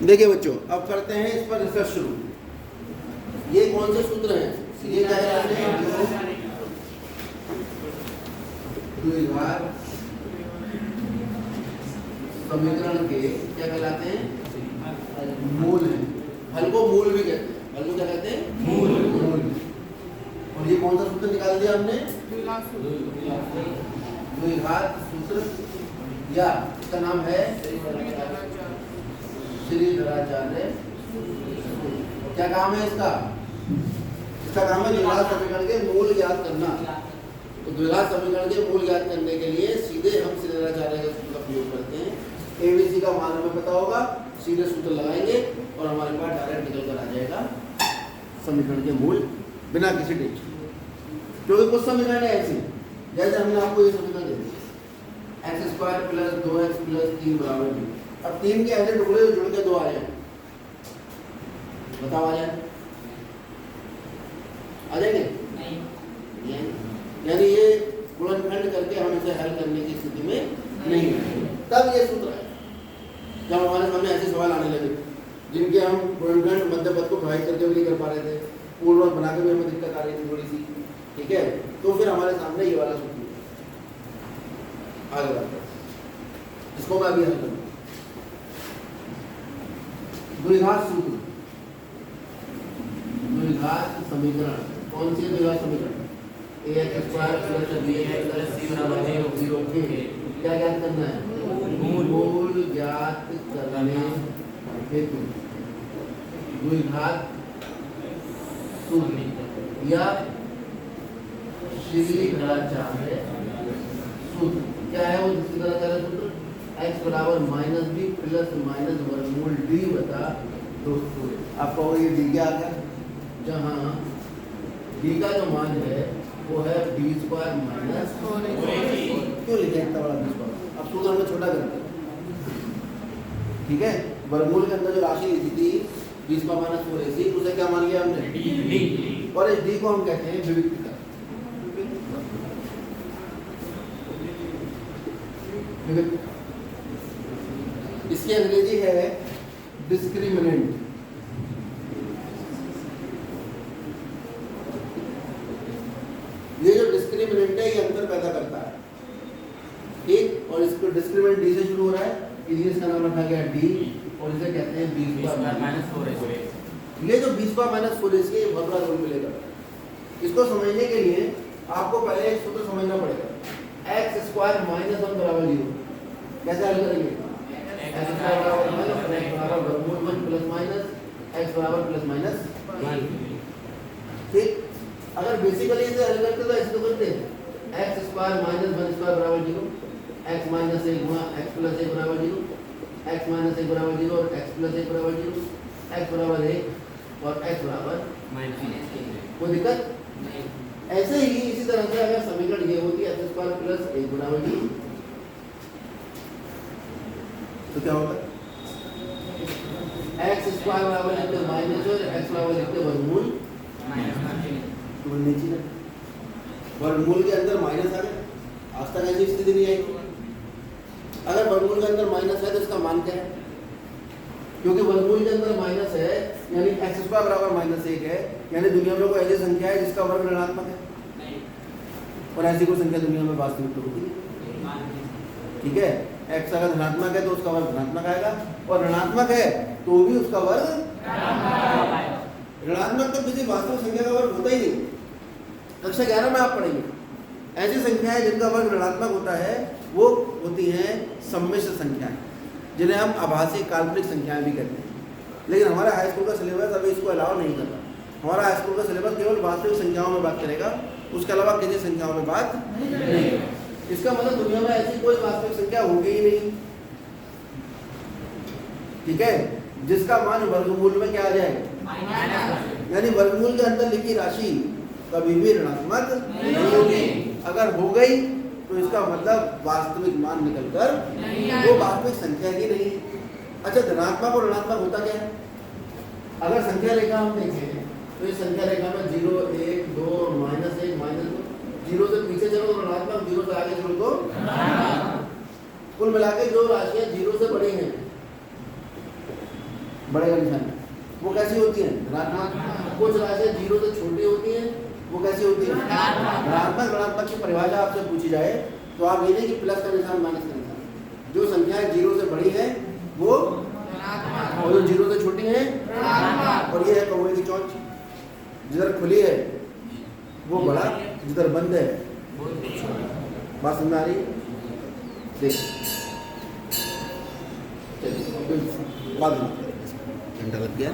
देखिए बच्चों, अब करते हैं इस पर रिसर्च शुरू। ये कौन से सूत्र हैं? ये क्या है? द्विघात समीकरण के क्या कहलाते हैं? मूल है। हल को मूल भी कहते हैं। हल को क्या कहते हैं? मूल। और ये कौन सा सूत्र निकाल दिया हमने? द्विघात सूत्र, या इसका नाम है श्रीधराचार्य। क्या काम है इसका? इसका काम है द्विघात समीकरण के मूल ज्ञात करना। तो द्विघात समीकरण के मूल ज्ञात करने के लिए सीधे हम श्रीधराचार्य का सूत्र का प्रयोग करते हैं। एबीसी का मान हमें पता होगा, सीधे सूत्र लगाएंगे और हमारे पास डायरेक्ट निकल कर आ जाएगा समीकरण के मूल, बिना किसी टेंशन। क्योंकि कुछ समीकरण है ऐसे, जैसे हमने आपको ये समीकरण दे दिया, x² + 2x + 3 = 2। अब 3 के ऐसे टुकड़े जो जुड़ के 2 आ जाए, बताओ आ जाए? आ जाएंगे? नहीं। यानी ये गुणनखंड करके हम इसे हल करने की स्थिति में नहीं है। तब ये सूत्र है जब हमारे सामने ऐसे सवाल आने लगे जिनके हम गुणनखंड मध्य पद को प्रभावित करके भी नहीं कर पा रहे थे, पूर्ववर्ग बना के भी हमें दिक्कत आ रही थी थोड़ी सी, ठीक है? तो फिर हमारे सामने ये वाला सूत्र आगे बढ़ते हैं। इसको मैं अभी हल करूँगा। द्विघात सूत्र, द्विघात समीकरण। कौन सी द्विघात समीकरण? ax² + bx + c = 0 के क्या ज्ञात करना है? मूल ज्ञात करने हेतु द्विघात सूत्र या श्रीधराचार्य सूत्र। क्या है वो श्रीधराचार्य सूत्र? x = -b + वर्गमूल d बटा 2। आप कहोगे ये d क्या आ गया? जहाँ d का जो मान है वो है b² - 4ac। क्यों लिखे इतना बड़ा b²? अब सूत्र में छोटा करते हैं, ठीक है? वर्गमूल के अंदर जो राशि लिखी थी b² - 4ac, उसे क्या मान लिया हमने? d। और इस d को हम कहते हैं विविक्तता। इसकी अंग्रेजी है डिस्क्रिमिनेंट। ये जो डिस्क्रिमिनेंट है ये अंतर पैदा करता है, ठीक? और इसको डिस्क्रिमिनेंट डी से शुरू हो रहा है, इसलिए इसका नाम रखा गया डी, और इसे कहते हैं b² - 4ac। ये जो b² - 4ac ये बहुत बड़ा रोल प्ले। इसको समझने के लिए आपको पहले एक सूत्र समझना पड़ेगा। x² - 1 = 0। कैसे हल करेंगे? x² = वर्गमूल 1 ± x = ±1, ठीक? अगर बेसिकली इसे हल करते तो ऐसे तो करते हैं, x² - 1² = 0, x - 1 × x + 1 = 0, x - 1 = 0 और x + 1 = 0, x = 1 और x = कोई दिक्कत? ऐसे ही इसी तरह से अगर समीकरण ये होती है x² + 1 = 0, तो क्या होगा? x² लिखते माइनस और x लिखते वर्गमूल तो नीचे ना वर्गमूल के अंदर माइनस आ गया। आज तक ऐसी स्थिति नहीं आई। अगर वर्गमूल के अंदर माइनस है तो इसका मान क्या है? क्योंकि वर्गमूल के अंदर माइनस है यानी x² = -1 है, यानी दुनिया में कोई ऐसी संख्या है जिसका वर्ग ऋणात्मक है? और ऐसी कोई संख्या दुनिया में वास्तविक तो होती है, ठीक है? x अगर धनात्मक है तो उसका वर्ग धनात्मक आएगा, और ऋणात्मक है तो भी उसका वर्ग ऋणात्मक। तो किसी वास्तविक संख्या का वर्ग होता ही नहीं। कक्षा 11 में आप पढ़ेंगे ऐसी संख्याएं जिनका वर्ग ऋणात्मक होता है, वो होती हैं सम्मिश्र संख्याएं, जिन्हें हम आभासी काल्पनिक संख्याएं भी कहते हैं। लेकिन हमारा हाई स्कूल का सिलेबस अभी इसको अलाउ नहीं कर रहा। हमारा हाई स्कूल का सिलेबस केवल वास्तविक संख्याओं में बात करेगा, उसके अलावा किसी संख्याओं में बात नहीं। इसका मतलब दुनिया में ऐसी कोई वास्तविक संख्या होगी ही नहीं, ठीक है, जिसका मान वर्गमूल में क्या आ जाए? यानी वर्गमूल के अंदर लिखी राशि कभी भी ऋणात्मक नहीं होगी। अगर हो गई तो इसका मतलब वास्तविक मान निकलकर वो वास्तविक संख्या ही नहीं। अच्छा, धनात्मक और ऋणात्मक होता क्या है? अगर संख्या रेखा हम देखें तो इस संख्या रेखा में 0, 1, 2, -1, -2, 0 से पीछे चलो तो ऋणात्मक, 0 से आगे चलो तो कुल मिला के जो राशियां 0 से बड़ी हैं बड़े का निशान वो कैसी होती हैं ऋणात्मक। कुछ राशियाँ जीरो से छोटी होती हैं, वो कैसी होती है ऋणात्मक। ऋणात्मक की परिभाषा आपसे पूछी जाए तो आप ये नहीं कि प्लस का निशान माइनस का निशान, जो संख्याएं जीरो से बड़ी है वो और जो जीरो से छोटी है। और ये है कौवे की चोंच, जिधर खुली है वो बड़ा, जिधर बंद है बात समझ आ रही है। देख चलिए घंटा लग गया।